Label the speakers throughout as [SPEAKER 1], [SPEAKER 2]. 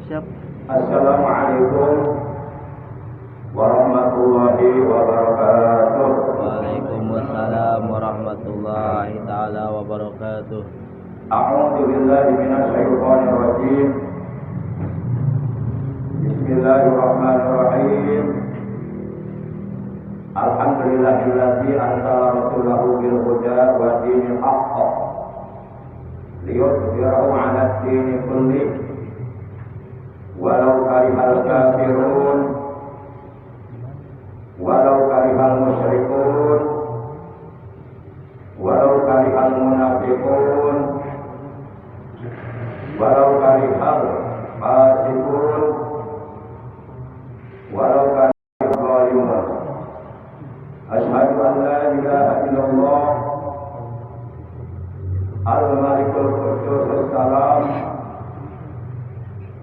[SPEAKER 1] Siap.
[SPEAKER 2] Assalamualaikum warahmatullahi wabarakatuh.
[SPEAKER 1] Waalaikumsalam warahmatullahi taala wabarakatuh.
[SPEAKER 2] A'udzu billahi minasyaitonir rajim. Bismillahirrahmanirrahim. Alhamdulillahilladzi anzala rasulahu bil huda wa dinil haqq liyudhhirahu 'ala ad-dini kullih walau karihal kafirun walau karihal musyrikun walau karihal munafiqun walau karihal fasiqun walau karihal zalimun. Asyhadu an la ilaha illallah al-malikul quddus salam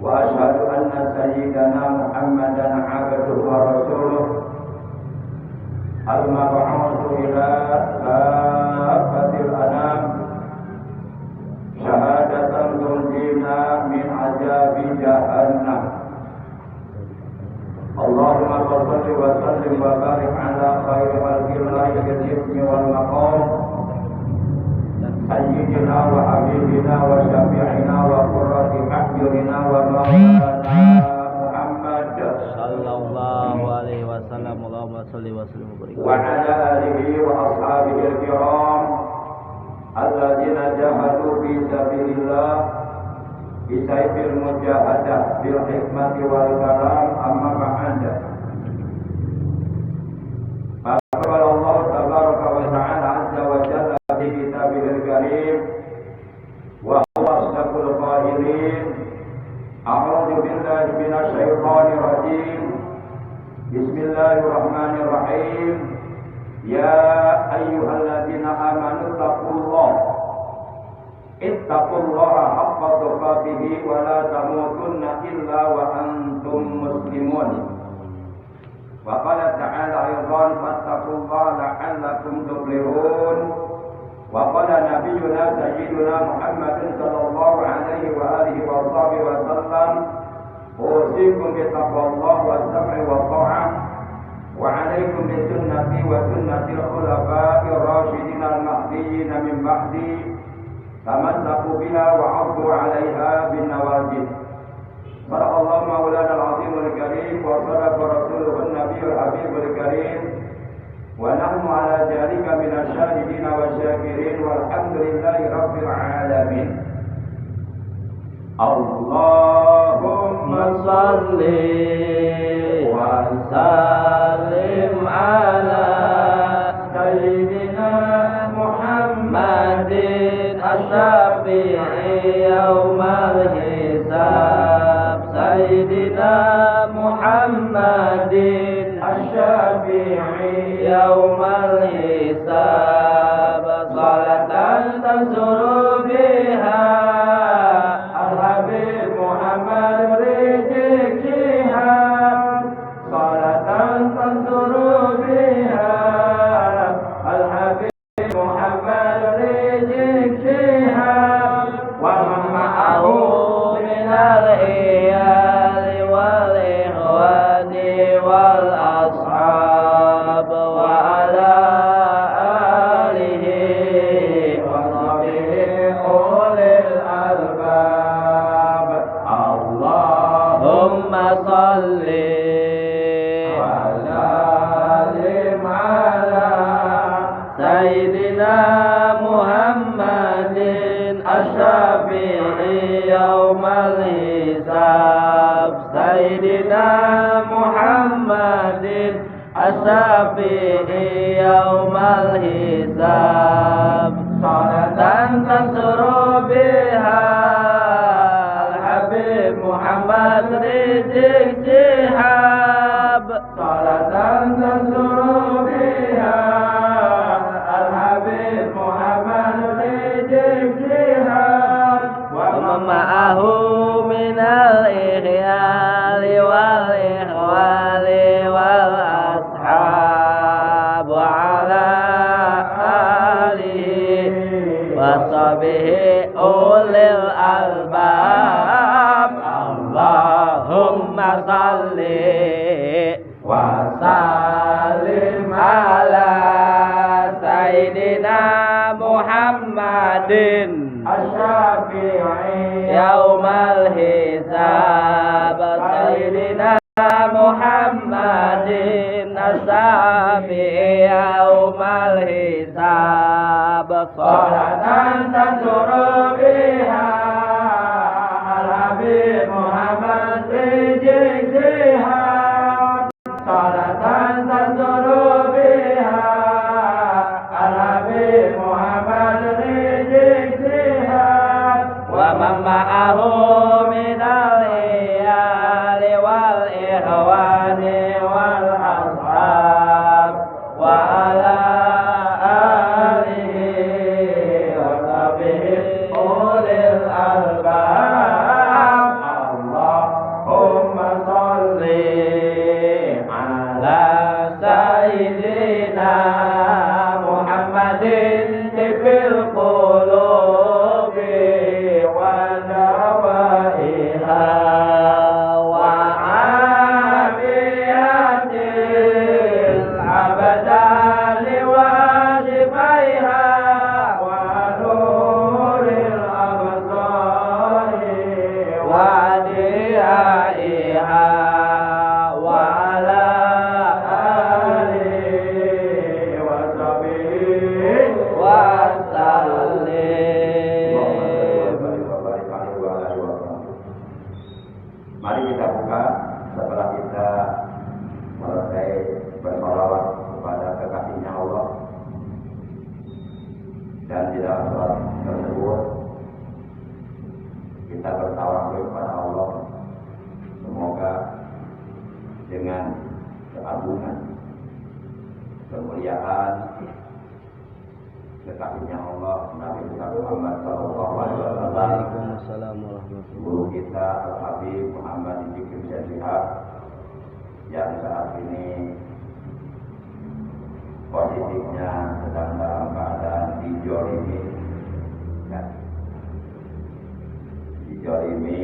[SPEAKER 2] wa asyhadu anna sayyidana Muhammadan abduhu wa rasuluh al-mab'utsu ila kafatil anam syahadatan tunjina min azabi jahannam. Allahumma shalli wa sallim wa barik ala khairi khalqillahi bil ismi wal maqam sayyidina wa habibina wa syafi'ina wa qurrati a'yunina wa maulana Muhammad
[SPEAKER 1] Sallallahu alaihi wasallam. Allahumma shalli wa sallim wa barik.
[SPEAKER 2] wa ala alihi wa ashabihi al-kiram alladzina jahadu fi sabilillah bisayfil mujahadah bil hikmati wal kalam amma ba'da. Qala Allah tabaraka wa ta'ala azza wa jalla fi kitabihil karim wa huwa asdaqul qailin. A'udzu billahi minasy syaithanir rajim. Bismillahirrahmanirrahim. Ya ayyuhalladzina amanu taqullaha ittaqullaha haqqa tuqatih wa la tamutunna illa wa antum muslimun. Wa qala ta'ala aydan fattaqullaha la'allakum tuflihun. Wa qala nabiyyuna sayyiduna Muhammadin sallallahu alaihi wa alihi wa sahbihi wa sallam usikum bi taqwallahi wa sam'i wa ta'ah wa 'alaikum bi sunnati wa sunnatil khulafa'ir rasyidin al-mahdiyyin min ba'di tamassaku biha wa 'addu 'alaiha bin nawajid. Barakallahu maulana al-'azimul karim wa sadaqa rasuluhun nabiyul habibul karim wa nahnu 'ala dhalika minasy syahidin wa syakirin walhamdulillahi rabbil 'alamin. Allahumma shalli wa sallim ala sayyidina Muhammadin asy-syafi'i yaumal hisab. Sayyidina Muhammadin asy-syafi'i yaumal hisab. Salatan tansuru biha al-habib Muhammad Rizik Syihab. Salatan tansuru biha al-habib Muhammad Rizik Syihab wa man ma'ahu minal iyali wal ikhwani wal ashab wa ala alihi wa sahbihi ulil albab. Allahumma salli wa sallim ala sayyidina Muhammadin asy-syafi'i yaumal hisab. Sayyidina Muhammadin asy-syafi'i yaumal hisab. Salatan tansuru biha al-habib Muhammad Rizik Syihab. Salatan tansuru biha al-habib Muhammad Rizik Syihab wa man ma'ahu minal ihyali wal ikhwali wal ashab wa ala alihi wa sahbihi ulil albab.
[SPEAKER 1] Allahumma salli wa sallim ala Sayyidina Muhammadin
[SPEAKER 2] Asy-Syafi'i
[SPEAKER 1] yaumal hisab Sayyidina Muhammadin as-Syafi'i yaumal hisab
[SPEAKER 2] Salatan tanzuru biha al-Habib Muhammad Rizik Sihab Salatan tanzuru biha al-Habib Muhammad Rizik Sihab
[SPEAKER 1] wa man ma'ahu minal iyali wal ikhwani wal ashab wa ala alihi wa sahbihi ulil albab
[SPEAKER 2] Allahumma salli
[SPEAKER 1] ala sayyidina Muhammadin tibil qulubi wa dawaiha wa afiyatil abadali wa shifaiha
[SPEAKER 2] wa nuril absari
[SPEAKER 1] wa diyaiha wa ala
[SPEAKER 2] alihi wa sahbihi
[SPEAKER 1] wa sallim.
[SPEAKER 2] Mari kita buka setelah kita selesai bersolawat kepada kekasihnya Allah, dan di dalam surat tersebut kita bertawakal kepada Allah, semoga dengan keagungan, kemuliaan kekasihnya Allah Nabi Muhammad SAW,
[SPEAKER 1] Waalaikumsalam warahmatullahi
[SPEAKER 2] guru kita Al-Habib Muhammad Rizik Sihab yang saat ini posisinya sedang dalam keadaan dijolimi, ya, dijolimi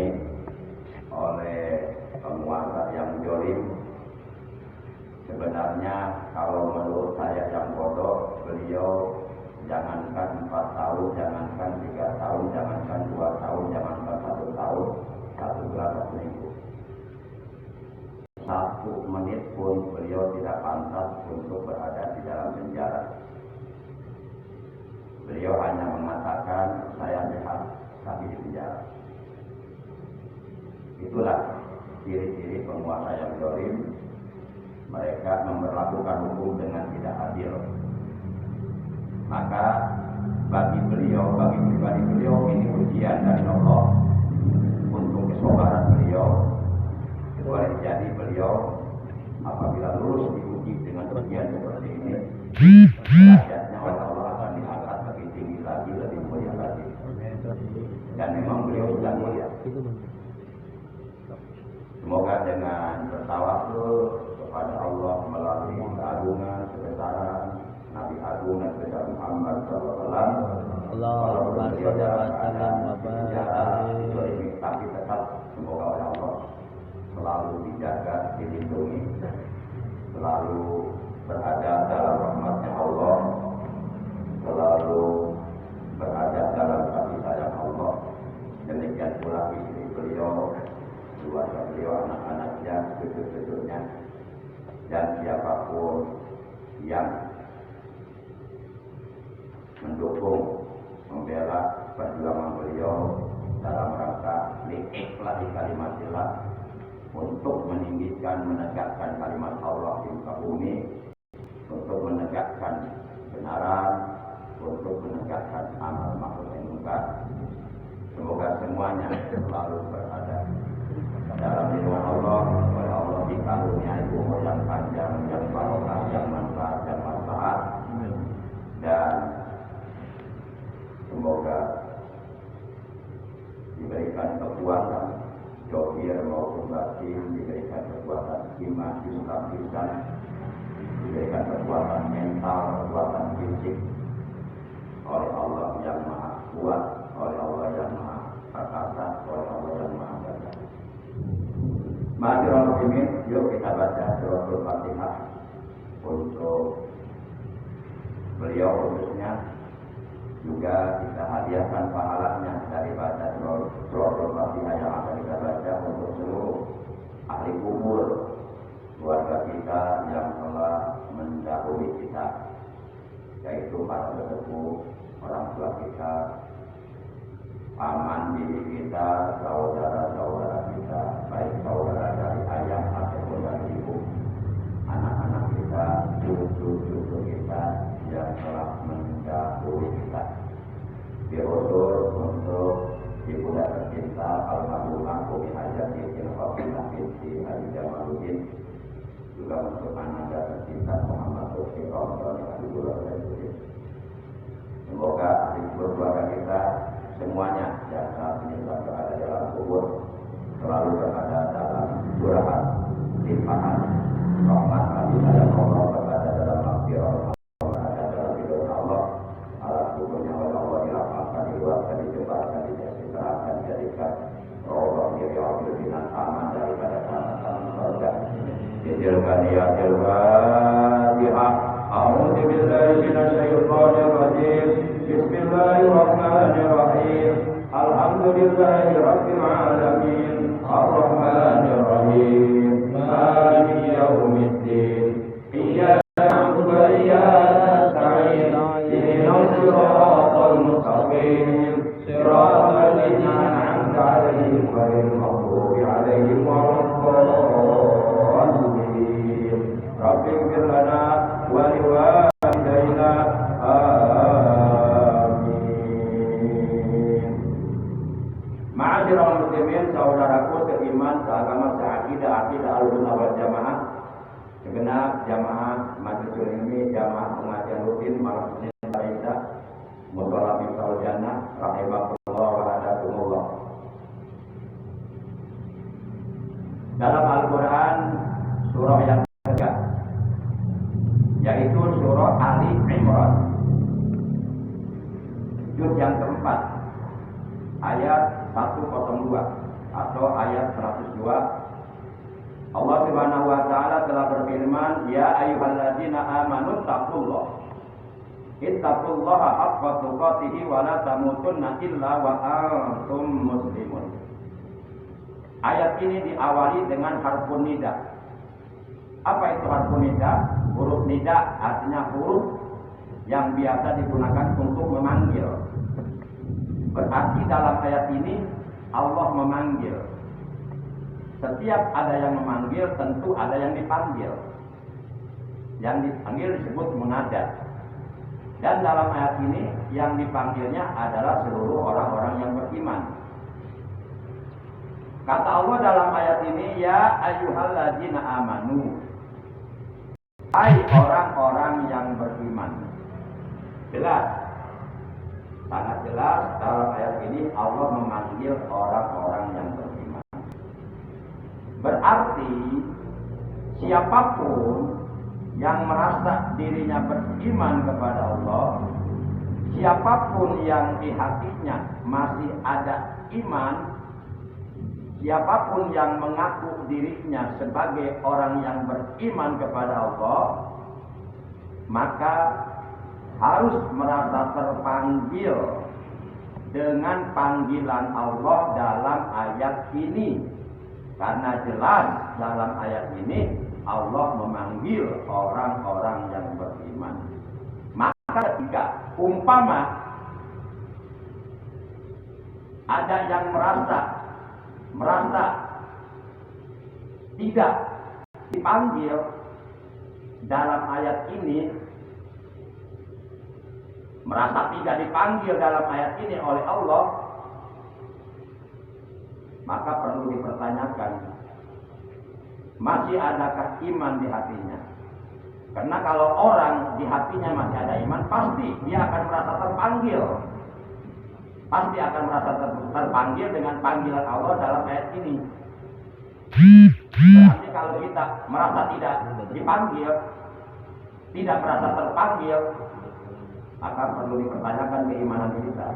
[SPEAKER 2] oleh penguasa yang jolim. Sebenarnya kalau menurut saya yang bodoh, beliau jangankan 4 tahun, jangankan 3 tahun, jangankan 2 tahun, jangankan 1 tahun, 1 bulan, 1 minggu, 1 menit pun beliau tidak pantas untuk berada di dalam penjara. Beliau hanya mengatakan saya sehat tapi di penjara. Itulah ciri-ciri penguasa yang zalim. Mereka memperlakukan hukum dengan tidak adil. Maka bagi beliau, bagi pribadi beliau, ini ujian dari Allah untuk kesabaran beliau. Boleh jadi beliau apabila lulus diuji dengan ujian seperti ini, derajatnya oleh Allah akan diangkat lebih tinggi lagi, lebih mulia lagi. Dan memang beliau sudah mulia. Semoga dengan bertawakal kepada Allah melalui keagungan, kebesaran Nabi Agung dan Besar Muhammad SAW,
[SPEAKER 1] Allahumma shalli wa sallim wa barik alaihi.
[SPEAKER 2] tapi tetap semoga oleh Allah selalu dijaga, dilindungi, selalu berada dalam rahmatnya Allah, selalu berada dalam kasih sayang Allah. Demikian pula istri beliau, keluarga beliau, anak-anaknya, cucu-cucunya, dan siapapun yang mendukung, membela perjuangan beliau dalam rangka ikhlas di kalimatillah untuk meninggikan, menegakkan kalimat Allah di muka bumi, untuk menegakkan kebenaran, untuk menegakkan amal ma'ruf nahi munkar. Semoga semuanya selalu berada dalam lindungan Allah, oleh Allah dikaruniai umur yang panjang, yang barokah, yang manfaat, yang manfaat, dan semoga diberikan kekuatan zahir maupun batin, diberikan kekuatan iman, Islam, lisan, diberikan kekuatan mental, kekuatan fisik oleh Allah yang Maha Kuat, oleh Allah yang Maha Perkasa, oleh Allah yang Maha Gagah. muslimin, yuk kita baca suratul Fatihah untuk beliau khususnya, juga kita hadiahkan pahalanya dari baca suratul Fatihah yang akan kita baca untuk seluruh ahli kubur keluarga kita yang telah mendahului kita, yaitu para sesepuh, orang tua kita, paman bibi kita, saudara-saudara kita, baik saudara dari ayah ataupun dari ibu, anak-anak kita, cucu-cucu kita yang telah mendahului kita. Diutur untuk ibu dan tercinta almarhumah Umi Hajah binti Fatimah binti Haji Jamaluddin, juga untuk anak dan tercinta Muhammad Lutfi Ramadan yang Habibullah dan Yudin. Semoga ahli keluarga kita semuanya yang saat ini berada dalam kubur selalu berada dalam curahan limpahan rahmat kasih sayang Allah, berada dalam maghfirah berada dalam ridho Allah. Alas kuburnya oleh Allah dilapangkan, diluaskan, dijebarkan, disejahterakan, dijadikan roh diri Allah dengan aman daripada tahanan surga. Dijilkan ya Al-Fatihah. A'udzu billahi minasyaitonir rajim. Bismillahirrahmanirrahim. Alhamdulillahi rabbil alamin. Ar-Rahmanir Rahim. Maliki yaumiddin. Iyyaka na'budu wa iyyaka nasta'in. Ihdinas siratal mustaqim. Siratal ladzina an'amta 'alaihim ghairil maghdubi 'alaihim waladdallin. Rabbighfir lana wa liwalidayna. Ma'asyiral muslimin, saudaraku seiman, seagama, seakidah, akidah Ahlussunnah wal Jamaah, segenap jamaah Majlisul Ilmi, jamaah pengajian rutin malam Senin Isya, Mushola Miftaul Jannah, rahimakumullah wa hadakumullah. Dalam Al-Quran, surah yang ketiga, yaitu surah Ali Imran, juz yang keempat, ayat 102 atau ayat 102. Allah Subhanahu wa taala telah berfirman, ya ayyuhalladzina amanu taqullah. Ittaqullaha haqqa tuqatih wa la tamutunna illa wa antum muslimun. Ayat ini diawali dengan harfun nida. Apa itu harfun nida? Huruf nida artinya huruf yang biasa digunakan untuk memanggil. Berarti dalam ayat ini Allah memanggil. Setiap ada yang memanggil, tentu ada yang dipanggil. Yang dipanggil disebut munada. Dan dalam ayat ini yang dipanggilnya adalah seluruh orang-orang yang beriman. Kata Allah dalam ayat ini, ya ayyuhalladzina amanu. Hai orang-orang yang beriman. Jelas. Sangat jelas dalam ayat ini Allah memanggil orang-orang yang beriman. Berarti siapapun yang merasa dirinya beriman kepada Allah, siapapun yang di hatinya masih ada iman, siapapun yang mengaku dirinya sebagai orang yang beriman kepada Allah, maka harus merasa terpanggil dengan panggilan Allah dalam ayat ini. Karena jelas dalam ayat ini Allah memanggil orang-orang yang beriman. Maka ketika umpama ada yang merasa tidak dipanggil dalam ayat ini, merasa tidak dipanggil dalam ayat ini oleh Allah, maka perlu dipertanyakan, masih adakah iman di hatinya? Karena kalau orang di hatinya masih ada iman, pasti dia akan merasa terpanggil. Pasti akan merasa terpanggil dengan panggilan Allah dalam ayat ini. Berarti kalau kita merasa tidak dipanggil, tidak merasa terpanggil, maka perlu dipertanyakan keimanan kita.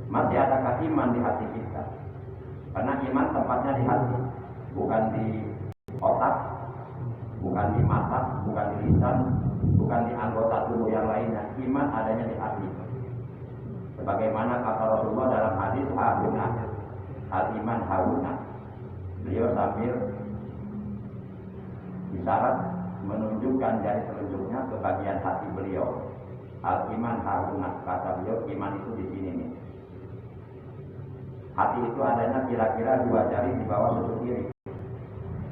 [SPEAKER 2] Masih adakah iman di hati kita? Karena iman tempatnya di hati. bukan di otak, bukan di mata, bukan di lisan, bukan di anggota tubuh yang lainnya. Iman adanya di hati. Sebagaimana kata Rasulullah dalam hadis Hauna, al-iman hauna. Beliau sambil isyarat menunjukkan jari telunjuknya ke bagian hati beliau. Al-iman hauna, kata beliau, iman itu di sini nih. Hati itu adanya kira-kira 2 jari di bawah susuk kiri.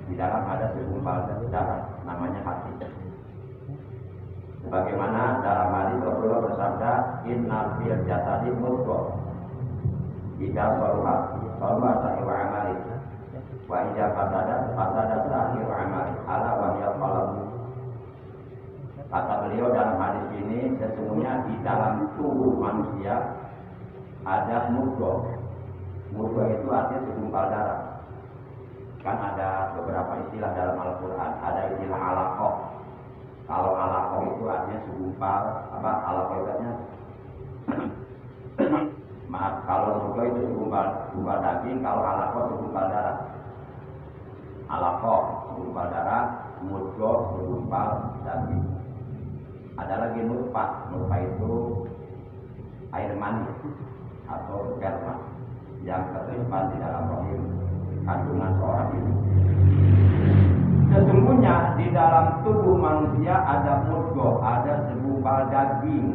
[SPEAKER 2] Di dalam ada segumpal darah, namanya hati. Sebagaimana dalam hadis Rasulullah bersabda, innal fil jasadi mudghah. Idza saluhat saluha sa'iru amali. Wa idza fasada sa'iru amali. Ala wa hiya qalb. Kata beliau dalam hadis ini, sesungguhnya di dalam tubuh manusia ada mudghah. Mudghah itu artinya segumpal darah. Kan ada beberapa istilah dalam Al-Quran. Ada istilah alaqah. Kalau alaqah itu artinya segumpal, alaqah itu artinya maaf, kalau mudghah itu segumpal daging, kalau alaqah segumpal darah. Alaqah segumpal darah, mudghah segumpal daging. Ada lagi nutfah. Nutfah itu air mani atau sperma yang tersimpan di dalam rahim kandungan seorang ibu. Sesungguhnya di dalam tubuh manusia ada mudghah, ada segumpal daging.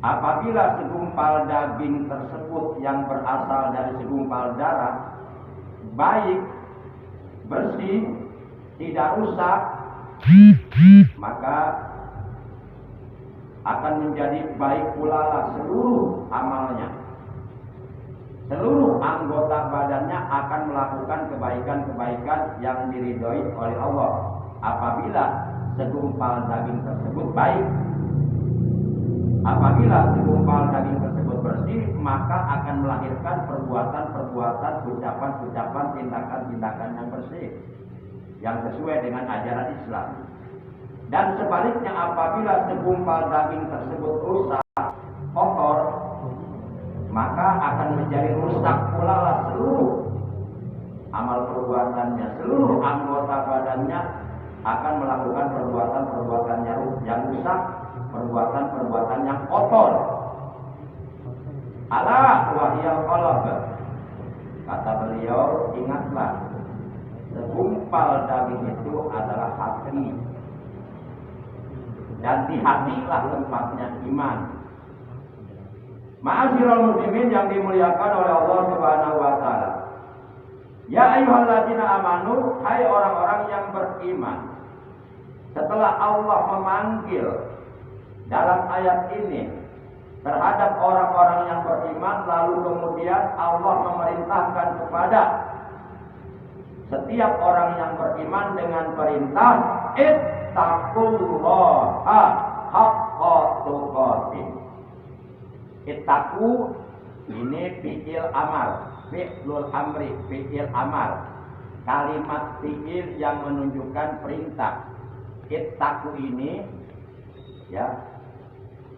[SPEAKER 2] Apabila segumpal daging tersebut yang berasal dari segumpal darah baik, bersih, tidak rusak, maka akan menjadi baik pula lah seluruh amalnya. Seluruh anggota badannya akan melakukan kebaikan-kebaikan yang diridhoi oleh Allah apabila segumpal daging tersebut baik. Apabila segumpal daging tersebut bersih, maka akan melahirkan perbuatan-perbuatan, ucapan-ucapan, tindakan-tindakan yang bersih, yang sesuai dengan ajaran Islam. Dan sebaliknya, apabila segumpal daging tersebut rusak, kotor, maka akan menjadi rusak pula lah seluruh amal perbuatannya. Seluruh anggota badannya akan melakukan perbuatan-perbuatan yang rusak, perbuatan-perbuatan yang kotor. Ala wahyal qalb. Kata beliau, ingatlah, segumpal daging itu adalah hati. Dan di hatilah tempatnya iman. Ma'asyiral muslimin yang dimuliakan oleh Allah Subhanahu wa taala. Ya ayyuhalladzina amanu, hai orang-orang yang beriman. Setelah Allah memanggil dalam ayat ini terhadap orang-orang yang beriman, lalu kemudian Allah memerintahkan kepada setiap orang yang beriman dengan perintah ittaqullaha haqqa tuqatih. Ittaqu ini fi'il amar, fi'lul amri, fi'il amar. Kalimat fi'il yang menunjukkan perintah. Ittaqu ini ya,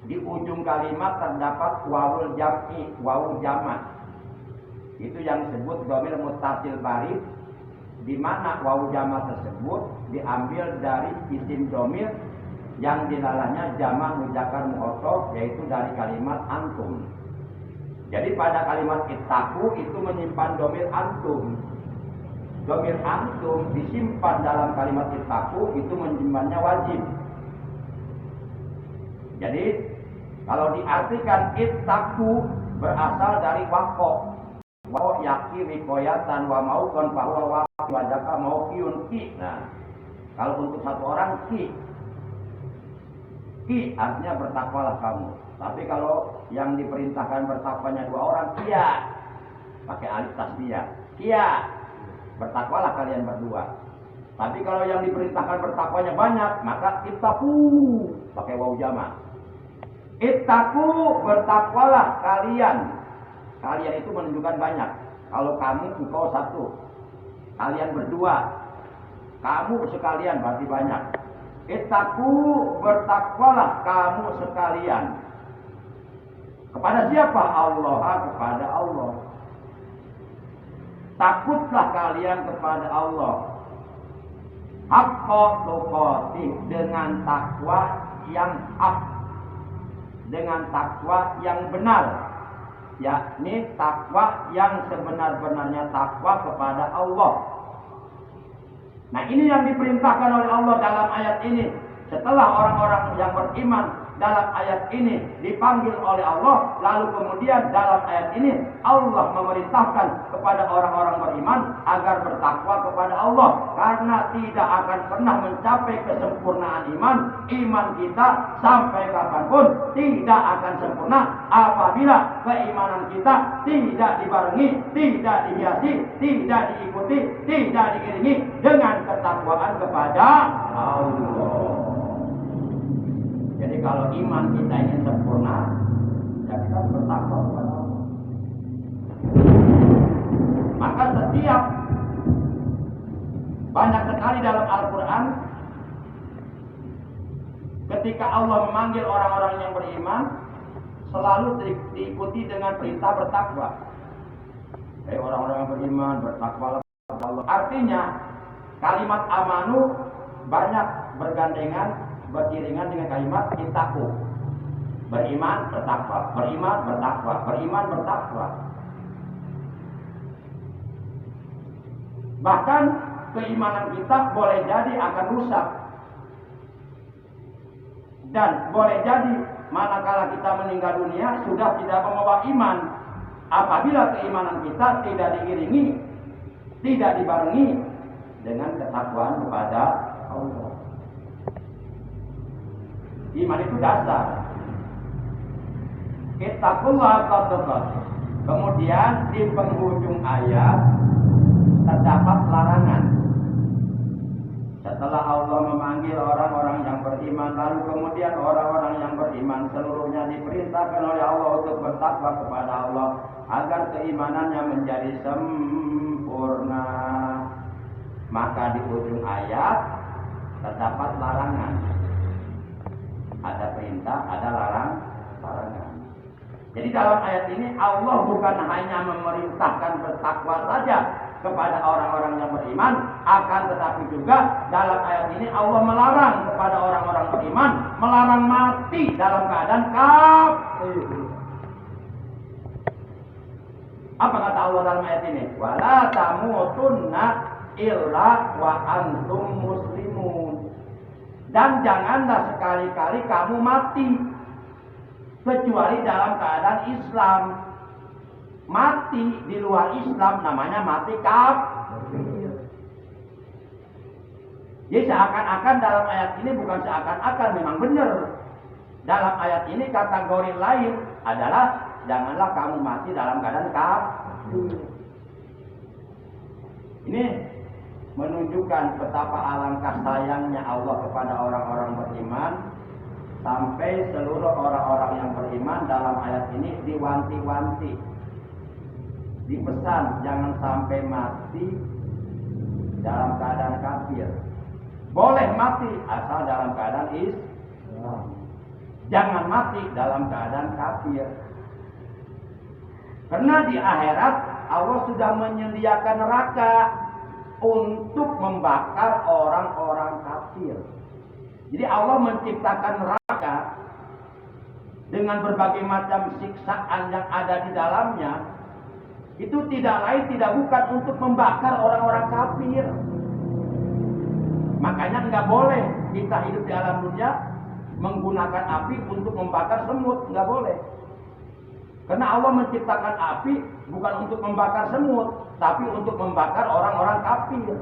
[SPEAKER 2] di ujung kalimat terdapat wawul jam'i, wawul jamak. Itu yang disebut dhamir muttasil barid, di mana wawul jamak tersebut diambil dari isim dhamir yang dilalahnya jamak muzakkar mu'otof, yaitu dari kalimat antum. Jadi pada kalimat ittaqu itu menyimpan dhamir antum. Dhamir antum disimpan dalam kalimat ittaqu itu menyimpannya wajib. Jadi kalau diartikan ittaqu berasal dari waqo. Waqo yaqi riqayatan wa mauqan fa huwa waqi wa jaka mauqiyun ki. Nah, kalau untuk satu orang ki. Ki artinya bertakwalah kamu. Tapi kalau yang diperintahkan bertakwanya 2 orang, kia. Pakai alif tasbiyah. Kia. Bertakwalah kalian berdua. Tapi kalau yang diperintahkan bertakwanya banyak, maka ittaqu. Pakai wawu jamak. Ittaqu, bertakwalah kalian. Kalian itu menunjukkan banyak. Kalau kamu, engkau 1. Kalian berdua. Kamu sekalian berarti banyak. Ittaqu, bertakwalah kamu sekalian. Kepada siapa? Allah, kepada Allah. takutlah kalian kepada Allah haqqa tuqatih, dengan takwa yang hak, dengan takwa yang benar, yakni takwa yang sebenar-benarnya takwa kepada Allah. Nah, ini yang diperintahkan oleh Allah dalam ayat ini. Setelah orang-orang yang beriman dalam ayat ini dipanggil oleh Allah, lalu kemudian dalam ayat ini Allah memerintahkan kepada orang-orang beriman agar bertakwa kepada Allah, karena tidak akan pernah mencapai kesempurnaan iman. Iman kita sampai kapanpun tidak akan sempurna apabila keimanan kita tidak dibarengi, tidak dihiasi, tidak diikuti, tidak diiringi dengan ketakwaan kepada Allah. Jadi kalau iman kita ingin sempurna, ya kita bertakwa kepada Allah. Maka setiap banyak sekali dalam Al-Quran ketika Allah memanggil orang-orang yang beriman, selalu diikuti dengan perintah bertakwa. Orang-orang yang beriman, bertakwalah kepada Allah. Artinya kalimat amanu banyak bergandengan, beriringan dengan kalimat ittaqu. Beriman, bertakwa, beriman, bertakwa, beriman, bertakwa. Bahkan keimanan kita boleh jadi akan rusak. Dan boleh jadi manakala kita meninggal dunia sudah tidak membawa iman, apabila keimanan kita tidak diiringi, tidak dibarengi dengan ketakwaan kepada Allah. Iman itu dasar. Ittaqullah haqqa. Kemudian di penghujung ayat terdapat larangan. Setelah Allah memanggil orang-orang yang beriman, lalu kemudian orang-orang yang beriman seluruhnya diperintahkan oleh Allah untuk bertakwa kepada Allah agar keimanannya menjadi sempurna. Maka di ujung ayat terdapat larangan. Ada perintah, ada larangan. Jadi dalam ayat ini Allah bukan hanya memerintahkan bertakwa saja kepada orang-orang yang beriman, akan tetapi juga dalam ayat ini Allah melarang kepada orang-orang beriman, melarang mati dalam keadaan kafir. Apa kata Allah dalam ayat ini? Wala tamutunna illa wa antum muslimun. Dan janganlah sekali-kali kamu mati kecuali dalam keadaan Islam. Mati di luar Islam namanya mati kafir. Jadi seakan-akan dalam ayat ini, bukan seakan-akan, memang benar. Dalam ayat ini kategori lain adalah janganlah kamu mati dalam keadaan kafir. Ini menunjukkan betapa alangkah sayangnya Allah kepada orang-orang beriman, sampai seluruh orang-orang yang beriman dalam ayat ini diwanti-wanti, dipesan jangan sampai mati dalam keadaan kafir. Boleh mati asal dalam keadaan Islam. Jangan mati dalam keadaan kafir. Karena di akhirat Allah sudah menyediakan neraka untuk membakar orang-orang kafir. Jadi Allah menciptakan neraka dengan berbagai macam siksaan yang ada di dalamnya. Itu tidak lain tidak bukan untuk membakar orang-orang kafir. Makanya nggak boleh kita hidup di alam dunia menggunakan api untuk membakar semut, nggak boleh. Karena Allah menciptakan api bukan untuk membakar semut, tapi untuk membakar orang-orang kafir.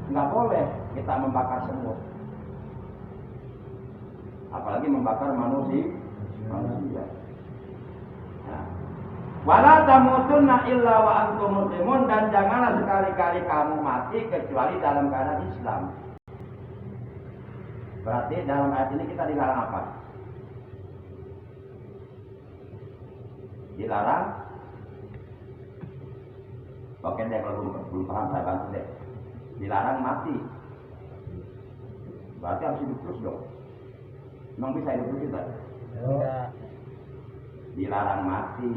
[SPEAKER 2] Nggak boleh kita membakar semut, apalagi membakar manusia. Nah. Wala tamutunna illa wa antum muslimun, dan janganlah sekali-kali kamu mati kecuali dalam keadaan Islam. Berarti dalam ayat ini kita dilarang apa? Dilarang. Oke deh, kalau belum paham saya bantu deh. Dilarang mati. Berarti harus hidup terus dong. Memang bisa hidup terus kita?
[SPEAKER 1] Ya.
[SPEAKER 2] Dilarang mati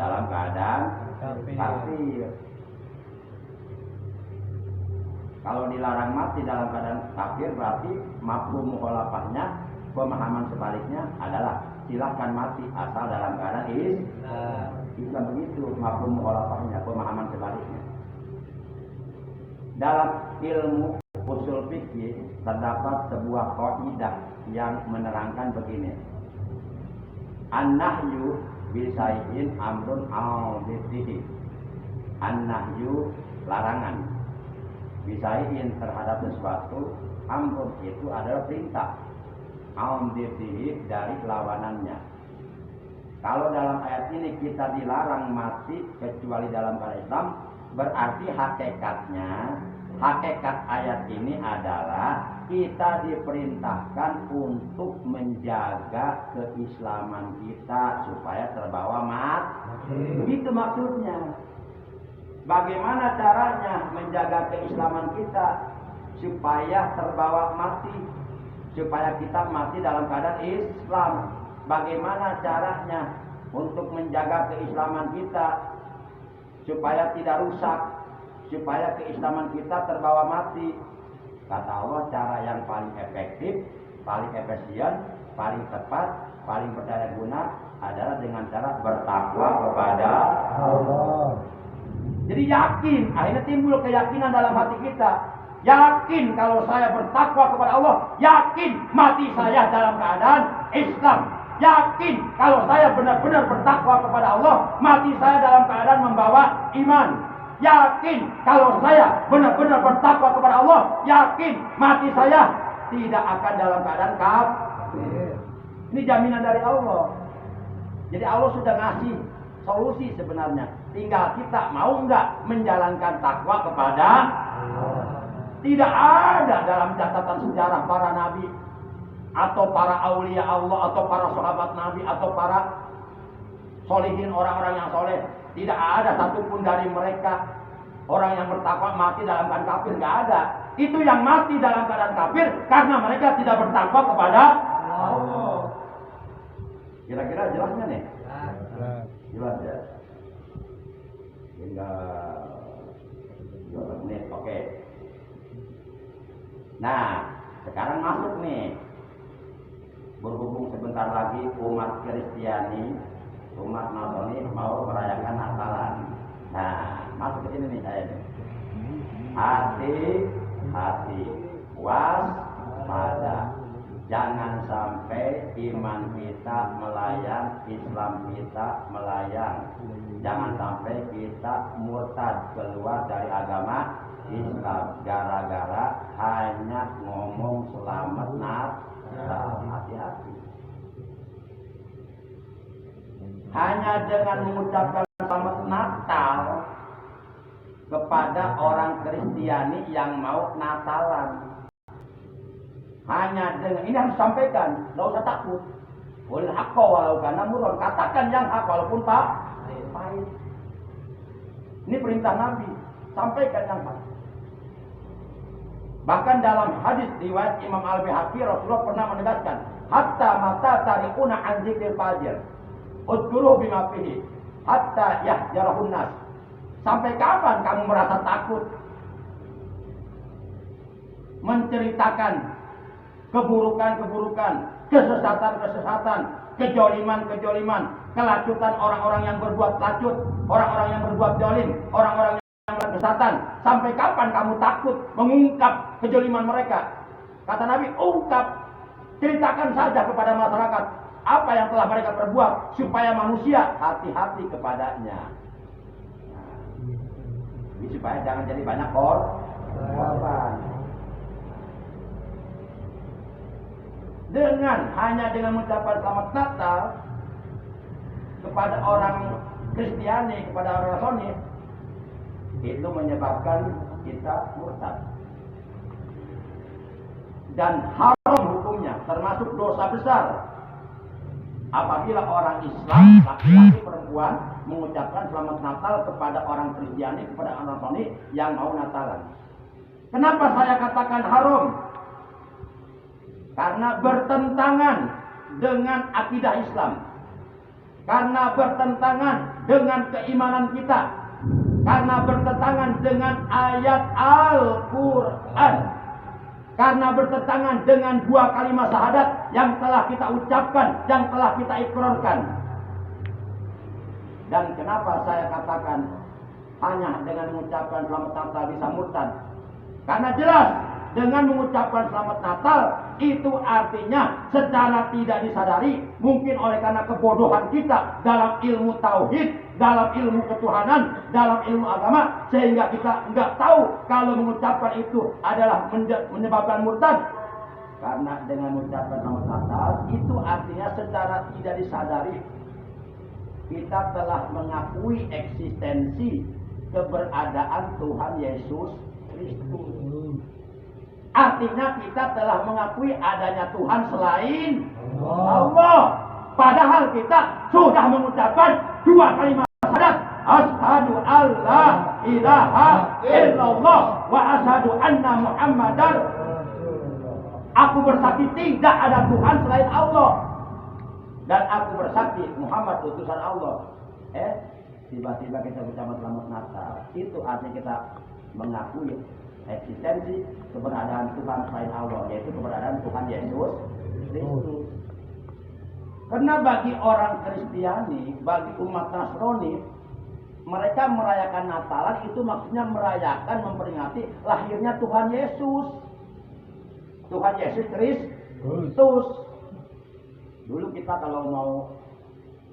[SPEAKER 2] dalam keadaan
[SPEAKER 1] Kafir.
[SPEAKER 2] kafir. Kalau dilarang mati dalam keadaan kafir berarti mafhum mukhalafahnya, pemahaman sebaliknya adalah silakan mati asal dalam keadaan Islam. Begitu mafhum mukhalafahnya, pemahaman sebaliknya. Dalam ilmu usul fikih terdapat sebuah kaidah yang menerangkan begini. An-nahyu bisai'in amrun al-biddihi. An-nahyu larangan. Bisai'in terhadap sesuatu, amrun itu adalah perintah. Al-biddihi dari lawanannya. Kalau dalam ayat ini kita dilarang mati kecuali dalam keadaan Islam, berarti hakikat ayat ini adalah kita diperintahkan untuk menjaga keislaman kita supaya terbawa mati. Itu maksudnya. Bagaimana caranya menjaga keislaman kita supaya terbawa mati, supaya kita mati dalam keadaan Islam? Bagaimana caranya untuk menjaga keislaman kita supaya tidak rusak, supaya keislaman kita terbawa mati? Kata Allah, cara yang paling efektif, paling efisien, paling tepat, paling berdaya guna adalah dengan cara bertakwa kepada Allah. Jadi yakin, akhirnya timbul keyakinan dalam hati kita. Yakin kalau saya bertakwa kepada Allah, yakin mati saya dalam keadaan Islam. Yakin kalau saya benar-benar bertakwa kepada Allah, mati saya dalam keadaan membawa iman. Yakin kalau saya benar-benar bertakwa kepada Allah, yakin mati saya tidak akan dalam keadaan kafir. Ini jaminan dari Allah. Jadi Allah sudah ngasih solusi sebenarnya. Tinggal kita mau nggak menjalankan takwa kepada Allah. Tidak ada dalam catatan sejarah para nabi atau para aulia Allah atau para sahabat nabi atau para solihin, orang-orang yang soleh. Tidak ada satupun dari mereka orang yang bertakwa mati dalam keadaan kafir. Nggak ada. Itu yang mati dalam keadaan kafir karena mereka tidak bertakwa kepada Allah. Kira-kira jelasnya nih? Jelas ya. Tinggal 2 menit. Oke. Nah, sekarang masuk nih. Berhubung sebentar lagi umat Kristiani, umat Nasrani mau merayakan Natalan. Nah, masuk ke sini nih saya nih. Hati-hati, waspada. Jangan sampai iman kita melayang, Islam kita melayang. Jangan sampai kita murtad, keluar dari agama Islam gara-gara hanya ngomong selamat Natal. Hati-hati. Hanya dengan mengucapkan selamat Natal kepada orang Kristiani yang mau Natalan. Hanya dengan ini harus sampaikan, nggak usah takut. Wal haqqa walau kana murran, katakan yang hak walaupun pahit. Ini perintah Nabi, sampaikan yang hak. Bahkan dalam hadis riwayat Imam Al-Baihaqi, Rasulullah pernah menegaskan, hatta mata tariquna an dzikril fajir, udkuru bima fihi, hatta yahjarahun nas. Sampai kapan kamu merasa takut menceritakan keburukan-keburukan, kesesatan-kesesatan, kejoliman-kejoliman, kelacutan orang-orang yang berbuat lacut, orang-orang yang berbuat jolim, orang-orang yang berbuat kesesatan? Sampai kapan kamu takut mengungkap kejoliman mereka? Kata Nabi, ungkap, ceritakan saja kepada masyarakat apa yang telah mereka perbuat, supaya manusia hati-hati kepadanya. Nah, supaya jangan jadi banyak korban. Hanya dengan mengucapkan selamat Natal kepada orang Kristiani, kepada orang Nasrani, itu menyebabkan kita murtad. Dan haram hukumnya, termasuk dosa besar apabila orang Islam, laki-laki perempuan, mengucapkan selamat Natal kepada orang Kristiani, kepada orang Nasrani yang mau Natalan. Kenapa saya katakan haram? Karena bertentangan dengan akidah Islam.
[SPEAKER 3] karena bertentangan dengan keimanan kita, karena bertentangan dengan ayat Al-Quran, karena bertentangan dengan dua kalimat syahadat yang telah kita ucapkan, yang telah kita ikrarkan. Dan kenapa saya katakan hanya dengan mengucapkan selamat Natal bisa murtad? Karena jelas dengan mengucapkan selamat Natal itu artinya secara tidak disadari, mungkin oleh karena kebodohan kita dalam ilmu tauhid, dalam ilmu ketuhanan, dalam ilmu agama, sehingga kita nggak tahu kalau mengucapkan itu adalah menyebabkan murtad. Karena dengan mengucapkan selamat Natal itu artinya secara tidak disadari kita telah mengakui eksistensi keberadaan Tuhan Yesus Kristus. Artinya kita telah mengakui adanya Tuhan selain Allah. Padahal kita sudah mengucapkan dua kalimat syahadat. Asyhadu alla ilaha illallah wa asyhadu anna Muhammadar. Aku bersaksi tidak ada Tuhan selain Allah. Dan aku bersaksi Muhammad utusan Allah. Tiba-tiba kita ucapkan selamat Natal. Itu artinya kita mengakui eksistensi keberadaan Tuhan selain Allah, yaitu keberadaan Tuhan Yesus Kristus. Karena bagi orang Kristiani, bagi umat Nasrani, mereka merayakan Natalan itu maksudnya merayakan, memperingati lahirnya Tuhan Yesus. Tuhan Yesus Kristus. Dulu kita kalau mau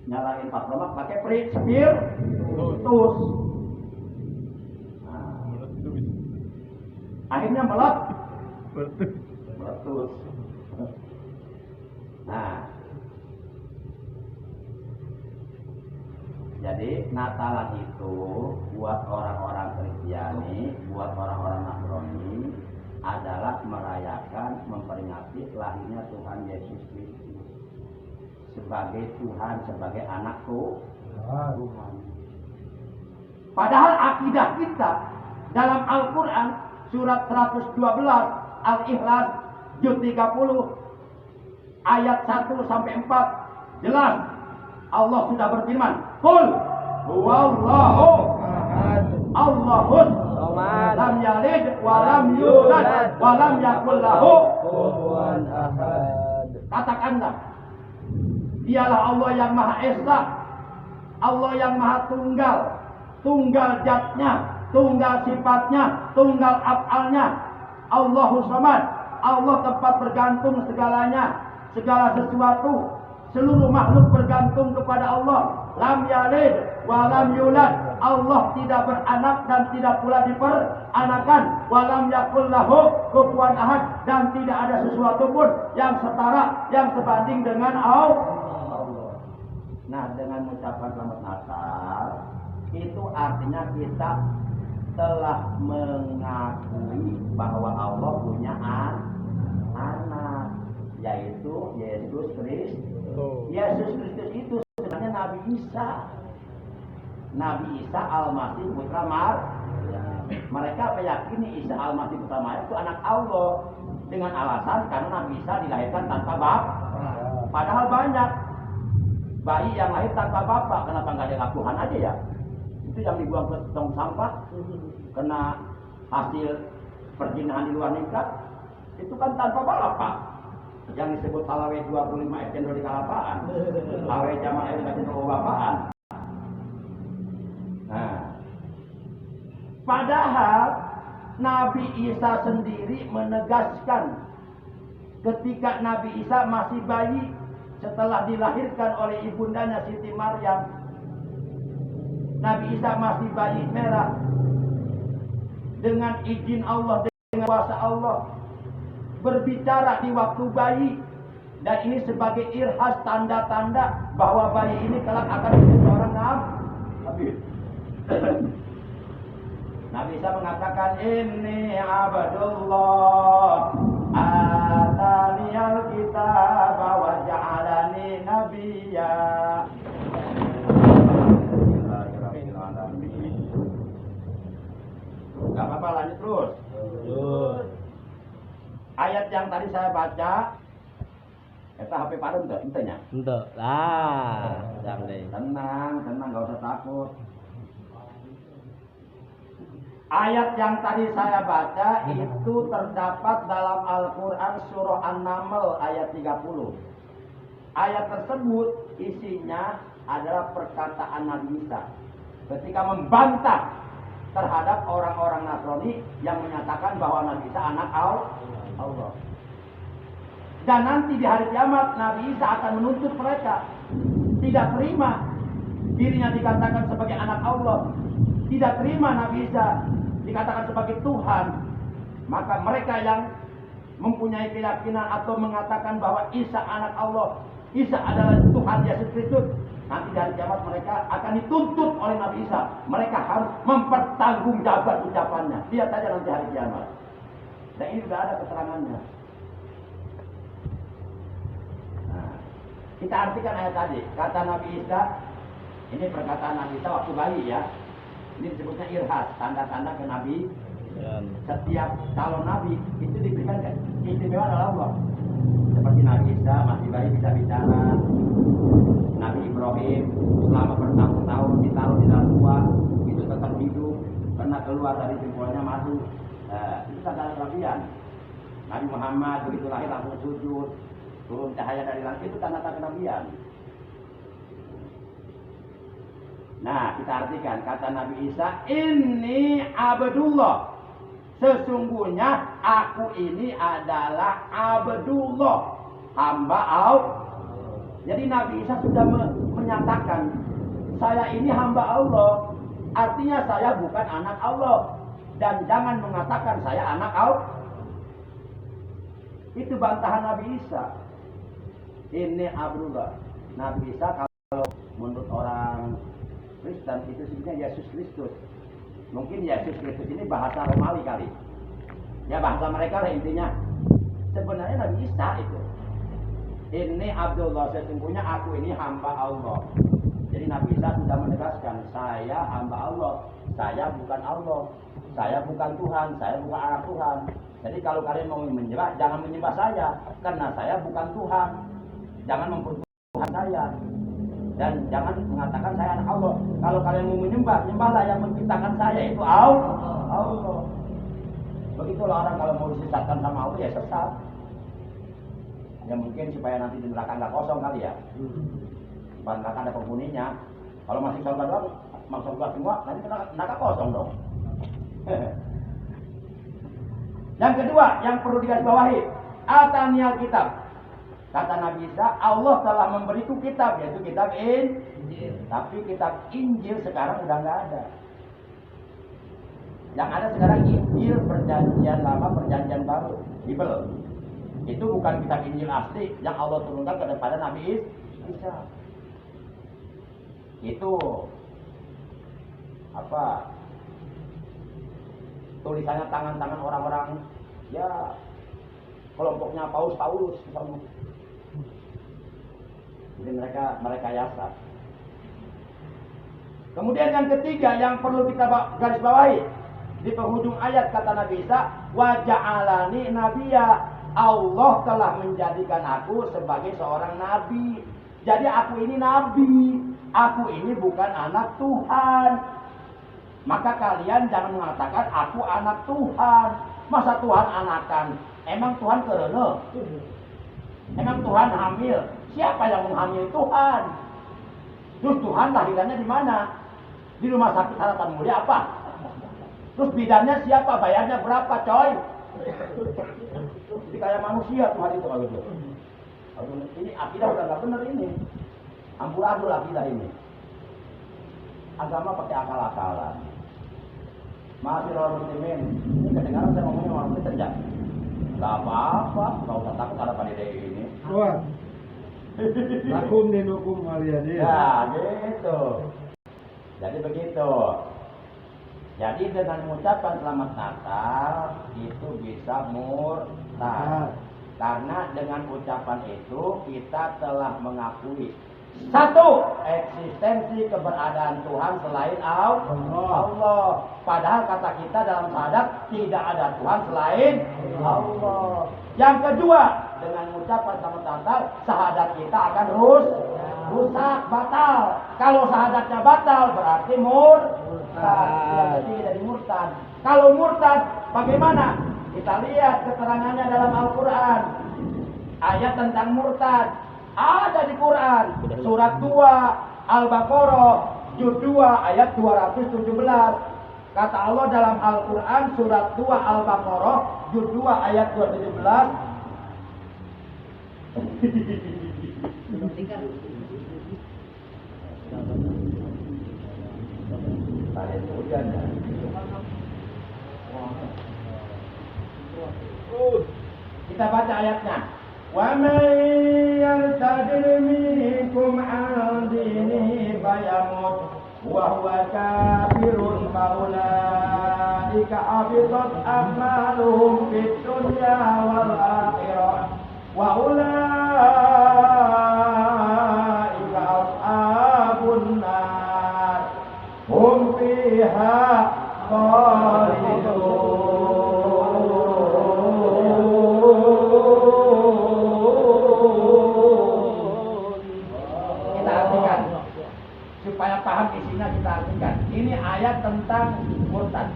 [SPEAKER 3] nyalain Pak Romak pakai spiritus. Akhirnya meletus. Nah, jadi Natalan itu buat orang-orang Kristiani, buat orang-orang Nasrani adalah merayakan, memperingati lahirnya Tuhan Yesus Kristus sebagai Tuhan, sebagai anak Tuhan. Padahal akidah kita dalam Al-Quran surat 112 Al-Ikhlas juz 30 ayat 1 sampai 4 jelas Allah sudah berfirman, Qul huwallahu ahad, Allahus samad, lam yalid wa lam yulad wa lam yakul lahu kufuwan ahad. Katakanlah, dialah Allah yang Maha Esa, Allah yang Maha Tunggal, tunggal zatnya, tunggal sifatnya, tunggal af'alnya. Allahus samad, Allah tempat bergantung segalanya, segala sesuatu, seluruh makhluk bergantung kepada Allah. Lam yalid wa lam yulad, Allah tidak beranak dan tidak pula diperanakan. Wa lam yakul lahu kufuwan ahad, dan tidak ada sesuatu pun yang setara, yang sebanding dengan Allah. Nah, dengan mengucapkan selamat Natal itu artinya kita telah mengakui bahwa Allah punya anak, yaitu Yesus Kristus. Yesus Kristus itu sebenarnya Nabi Isa. Nabi Isa Al-Masih putra Maryam. Mereka meyakini Isa Al-Masih putra Maryam itu anak Allah dengan alasan karena Nabi Isa dilahirkan tanpa bapak. Padahal banyak bayi yang lahir tanpa bapak, kenapa nggak ada Tuhan aja ya? Itu yang dibuang ke tong sampah, kena hasil perzinahan di luar nikah, itu kan tanpa bapak. Yang disebut Halawe 25 Ekendro di Kalapaan, Halawe Jamal Air Kasih Bapaan. Nah, padahal Nabi Isa sendiri menegaskan ketika Nabi Isa masih bayi, setelah dilahirkan oleh ibundanya Siti Maryam, Nabi Isa masih bayi merah. Dengan izin Allah, dengan kuasa Allah, berbicara di waktu bayi. Dan ini sebagai irhas, tanda-tanda bahwa bayi ini kelak akan menjadi seorang nabi. Nabi Isa mengatakan, Inni abdullah ataniyal kitab wa ja'alani nabiyya. Gak apa-apa, lanjut terus. Ayat yang tadi saya baca, kita HP Parun enggak? Entahnya?
[SPEAKER 1] Untuk lah, sampai.
[SPEAKER 3] takut. Ayat yang tadi saya baca itu terdapat dalam Al-Quran surah An-Naml ayat 30. Ayat tersebut isinya adalah perkataan Nabi Isa ketika membantah terhadap orang-orang Nasrani yang menyatakan bahwa Nabi Isa anak Allah. Dan nanti di hari kiamat Nabi Isa akan menuntut mereka tidak terima dirinya dikatakan sebagai anak Allah, tidak terima Nabi Isa dikatakan sebagai Tuhan. Maka mereka yang mempunyai keyakinan atau mengatakan bahwa Isa anak Allah, Isa adalah Tuhan Yesus Kristus, nanti di hari kiamat mereka akan dituntut oleh Nabi Isa. Mereka harus mempertanggungjawabkan ucapannya. Lihat saja nanti hari kiamat. Dan ini sudah ada keterangannya. Nah, kita artikan ayat tadi. Kata Nabi Isa, ini perkataan Nabi Isa waktu bayi ya. Ini disebutnya irhas, tanda-tanda ke Nabi. Setiap calon Nabi itu diberikan keistimewaan oleh Allah. Seperti Nabi Isa masih bayi bisa bicara. Nabi Ibrahim selama bertahun-tahun ditaruh di dalam gua itu tetap hidup karena keluar dari jempolnya madu. Itu tanda kenabian. Nabi Muhammad begitu lahir langsung sujud, turun cahaya dari langit, itu tanda-tanda kenabian. Nah, kita artikan kata Nabi Isa, ini Abdullah. Sesungguhnya aku ini adalah Abdullah, hamba Allah. Jadi Nabi Isa sudah menyatakan, saya ini hamba Allah. Artinya saya bukan anak Allah. Dan jangan mengatakan saya anak Allah. Itu bantahan Nabi Isa. Ini Abdullah. Nabi Isa kalau menurut orang Kristen itu sebenarnya Yesus Kristus. Mungkin Yesus Kristus ini bahasa Romawi kali. Ya bahasa mereka lah intinya. Sebenarnya Nabi Isa itu. Ini Abdullah, sesungguhnya aku ini hamba Allah. Jadi Nabi Isa sudah menegaskan, saya hamba Allah. Saya bukan Allah. Saya bukan Tuhan. Saya bukan anak Tuhan. Jadi kalau kalian mau menyembah, jangan menyembah saya. Karena saya bukan Tuhan. Jangan memperbudak Tuhan saya. Dan jangan mengatakan saya anak Allah. Kalau kalian mau menyembah, nyembahlah yang menciptakan saya, itu Allah. Begitulah orang kalau mau disesatkan sama Allah, ya sesat. Ya mungkin supaya nanti di neraka nggak kosong kali ya. Di neraka ada penghuninya. Kalau masih surga doang, masuk surga semua, nanti neraka kosong dong. Yang kedua, yang perlu digarisbawahi, Ataniyal kitab. Kata Nabi Isa, Allah telah memberiku kitab, yaitu kitab Injil. Tapi kitab Injil sekarang udah nggak ada. Yang ada sekarang Injil perjanjian lama, perjanjian baru, Bible. Itu bukan kitab Injil asli yang Allah turunkan kepada Nabi Isa. Itu apa? Tulisannya tangan-tangan orang-orang, ya kelompoknya Paulus misalnya. Jadi mereka yasa. Kemudian yang ketiga yang perlu kita garis bawahi di penghujung ayat kata Nabi Isa, wa ja'alani nabiyya. Allah telah menjadikan aku sebagai seorang nabi. Jadi aku ini nabi. Aku ini bukan anak Tuhan. Maka kalian jangan mengatakan aku anak Tuhan. Masa Tuhan anakan? Emang Tuhan kerana? Emang Tuhan hamil? Siapa yang menghamil Tuhan? Terus Tuhan lahirannya di mana? Di rumah sakit Harapan Mulia apa? Terus bidannya siapa? Bayarnya berapa, coy? Jadi kayak manusia Tuhan itu kalau gitu. Ini akidah udah nggak benar ini. Amburadul akidah ini. Agama pakai akal-akalan. Masih orang muslimin. Ini kedengaran saya ngomongnya orang Kristen ya. Gak apa-apa, gak usah takut ada pada ini.
[SPEAKER 4] Wah, lakum dinukum waliyadin.
[SPEAKER 3] Ya, gitu. Jadi begitu. Jadi dengan mengucapkan selamat Natal itu bisa murtad. Karena dengan ucapan itu kita telah mengakui satu, eksistensi keberadaan Tuhan selain Allah. Padahal kata kita dalam syahadat tidak ada Tuhan selain Allah. Yang kedua, dengan mengucapkan selamat Natal, syahadat kita akan rusak, batal. Kalau syahadatnya batal berarti murtad. Jadi dari murtad. Kalau murtad bagaimana? Kita lihat keterangannya dalam Al-Quran. Ayat tentang murtad ada di Quran. Surat 2 Al-Baqarah juz 2 ayat 217. Kata Allah dalam Al-Quran surat 2 Al-Baqarah juz 2 ayat 217. Kita baca ayatnya. Wa may yartadid minkum 'an dinihi fayamut wa huwa kafirun fa ulaika habitat a'maluhum fid dunya wal akhirah wa ulaika ashabun nar hum fiha khalidun. Supaya paham isinya kita artikan. Ini ayat tentang murtad.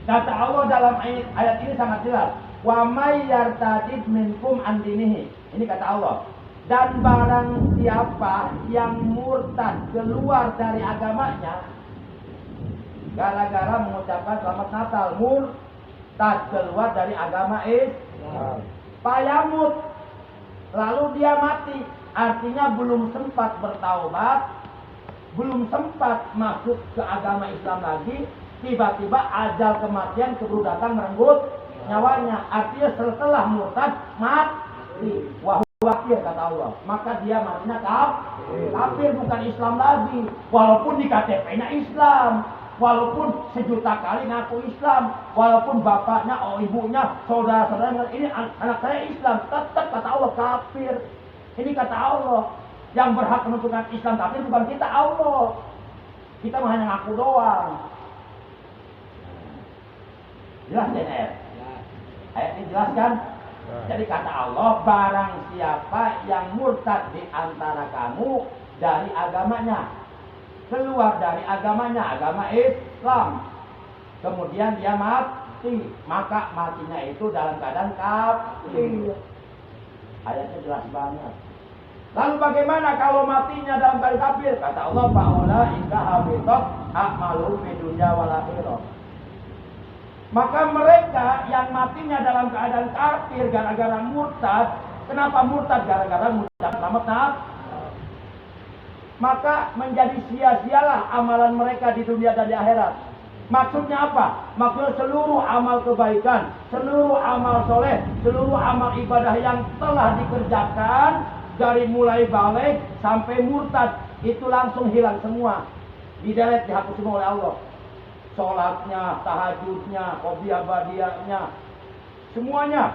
[SPEAKER 3] Kata Allah dalam ayat ini sangat jelas. Wa may yartadid minkum an dinihi. Ini kata Allah. Dan barang siapa yang murtad keluar dari agamanya gara-gara mengucapkan selamat Natal, murtad keluar dari agama Islam. Payamut, lalu dia mati. Artinya belum sempat bertaubat, belum sempat masuk ke agama Islam lagi, tiba-tiba ajal kematian keburu datang merenggut nyawanya. Artinya setelah murtad mati. Wahwakir kata Allah. Maka dia matinya kafir, bukan Islam lagi. Walaupun di KTP-nya Islam, walaupun sejuta kali ngaku Islam, walaupun bapaknya, ibunya, saudara-saudaranya ini anak saya Islam, tetap kata Allah kafir. Ini kata Allah. Yang berhak menentukan Islam kafir bukan kita, Allah. Kita hanya ngaku doang. Jelas ya? Ayat ini jelas kan? Jadi kata Allah, barang siapa yang murtad di antara kamu dari agamanya, keluar dari agamanya, agama Islam, kemudian dia mati, maka matinya itu dalam keadaan kafir. Ayatnya jelas banget. Lalu bagaimana kalau matinya dalam keadaan kafir? Kata Allah, faulaika habitat a'maluhum fid dunya wal akhirah. Maka mereka yang matinya dalam keadaan kafir gara-gara murtad, kenapa murtad? Gara-gara mengucapkan selamat Natal. Maka menjadi sia-sialah amalan mereka di dunia dan di akhirat. Maksudnya apa? Maksudnya seluruh amal kebaikan, seluruh amal soleh, seluruh amal ibadah yang telah dikerjakan dari mulai balik sampai murtad itu langsung hilang semua, di-delete, dihapus semua oleh Allah. Sholatnya, tahajudnya, qobliyah badiahnya, semuanya.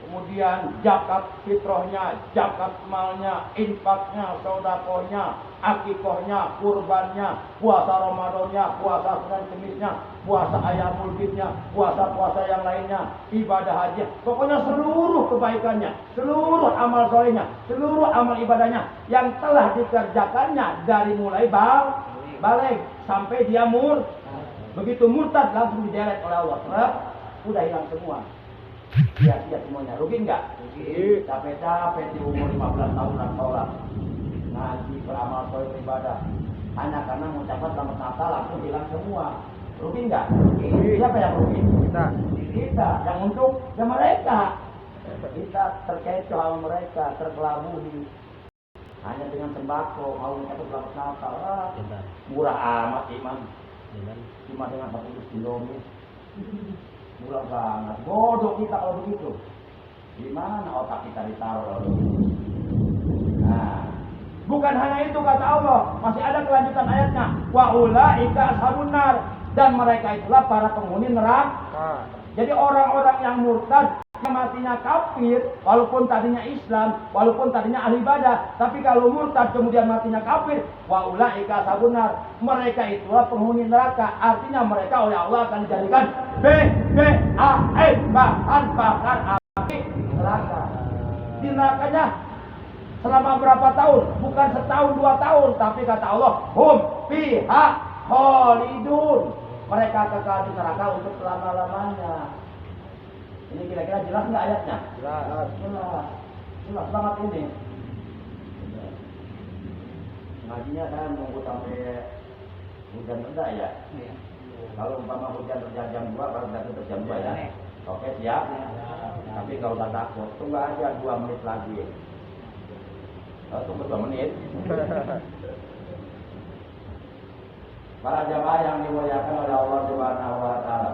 [SPEAKER 3] Kemudian zakat fitrahnya, zakat malnya, infaknya, sodakohnya, akikohnya, kurbannya, puasa Ramadannya, puasa Senin Kemisnya, puasa Ayyamul Bidnya, puasa-puasa yang lainnya, ibadah haji. Pokoknya seluruh kebaikannya, seluruh amal solehnya, seluruh amal ibadahnya yang telah dikerjakannya dari mulai balik sampai dia begitu murtad langsung di-delete oleh Allah. Udah hilang semua. Sia-sia semuanya. Rugi enggak? Rugi. Capek-capek di umur 15 tahunan sholat, ngaji, beramal soleh, beribadah, hanya karena mengucapkan selamat Natal langsung hilang semua. Rugi enggak? Rugi. Siapa yang rugi? Kita. Yang untung ya mereka. Kita terkecoh sama mereka, terkelabui hanya dengan sembako, mau mengucapkan selamat Natal. Murah amat imam. Cuma dengan 40 Indomie. Murah banget. Bodoh kita kalau begitu. Di mana otak kita ditaruh kalau begitu? Nah, bukan hanya itu kata Allah, masih ada kelanjutan ayatnya. Wa ulaika ashabun nar, dan mereka itulah para penghuni neraka. Jadi orang-orang yang murtad, yang matinya kafir, walaupun tadinya Islam, walaupun tadinya ahli ibadah, tapi kalau murtad kemudian matinya kafir, wa ulaika ashabun nar, mereka itulah penghuni neraka. Artinya mereka oleh Allah akan dijadikan bahan bakar api neraka. Di nerakanya Selama berapa tahun? Bukan setahun 2 tahun, tapi kata Allah, hum fiha khalidun. Mereka kekal di neraka untuk selama-lamanya. Ini kira-kira jelas nggak ayatnya?
[SPEAKER 1] Jelas.
[SPEAKER 3] Jelas banget ini. Ngajinya kan nunggu sampai hujan reda ya. Kalau umpama hujan terjadi jam 2, baru kita tutup jam 2 ya. Oke, siap. Tapi nggak usah takut. Tunggu aja 2 menit lagi. Tunggu 2 menit. Para jamaah yang dimuliakan oleh Allah Subhanahu wa taala.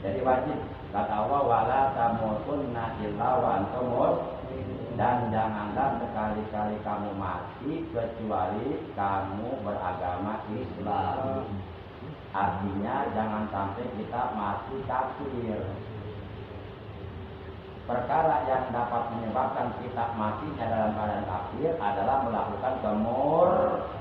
[SPEAKER 3] Jadi wajib kata Allah wala tamutunna illa wa antum muslimun, dan janganlah sekali-kali kamu mati kecuali kamu beragama Islam. Artinya jangan sampai kita mati kafir. Perkara yang dapat menyebabkan kita matinya dalam keadaan kafir adalah melakukan kemurtadan,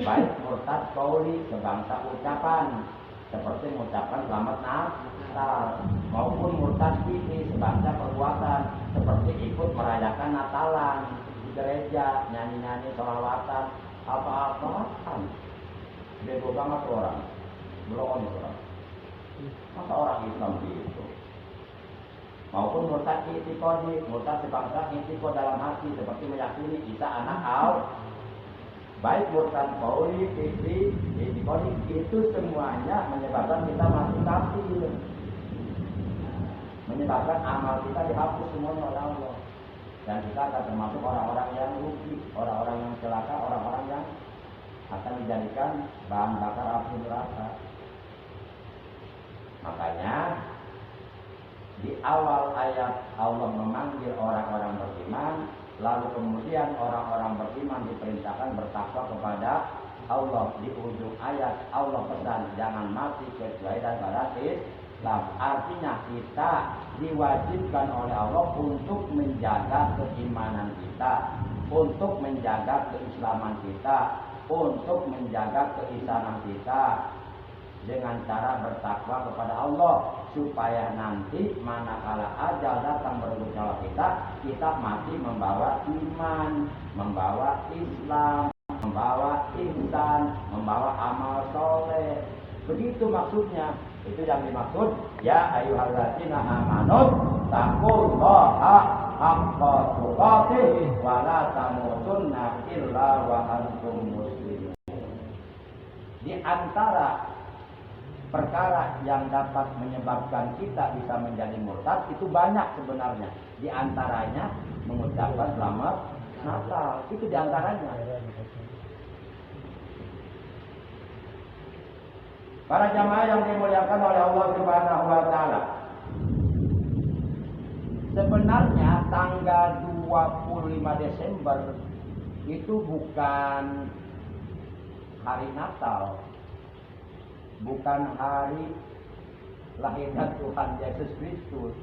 [SPEAKER 3] baik murtad qauli sebangsa ucapan seperti mengucapkan selamat Natal, maupun murtad fi'li sebangsa perbuatan seperti ikut merayakan Natalan di gereja, nyanyi-nyanyi sholawatan, apa-apaan. Bego banget orang, belum orang. Masa orang Islam gitu? Maupun murtad i'tiqadi, murtad sebangsa i'tiqad dalam hati seperti meyakini Isa anak Allah. Baik murtad qauli, fi'li, i'tiqadi, itu semuanya menyebabkan kita mati kafir. Menyebabkan amal kita dihapus semuanya oleh Allah. Dan kita akan termasuk orang-orang yang rugi, orang-orang yang celaka, orang-orang yang akan dijadikan bahan bakar api neraka. Makanya di awal ayat Allah memanggil orang-orang beriman, lalu kemudian orang-orang beriman diperintahkan bertakwa kepada Allah. Di ujung ayat Allah pesan jangan mati kecuali dalam keadaan Islam. Artinya kita diwajibkan oleh Allah untuk menjaga keimanan kita, untuk menjaga keislaman kita, untuk menjaga keisanan kita dengan cara bertakwa kepada Allah, supaya nanti manakala ajal datang merebut nyawa kita mati membawa iman, membawa Islam, membawa ihsan, membawa amal soleh. Begitu maksudnya. Itu yang dimaksud ya ayyuhalladzina amanu taqullaha haqqa tuqatih wa la tamutunna illa wa antum muslimun. Di antara perkara yang dapat menyebabkan kita bisa menjadi murtad itu banyak sebenarnya. Di antaranya mengucapkan selamat Natal. Itu di antaranya. Para jamaah yang dimuliakan oleh Allah Subhanahu wa taala. Sebenarnya tanggal 25 Desember itu bukan hari Natal. Bukan hari lahirnya Tuhan Yesus Kristus.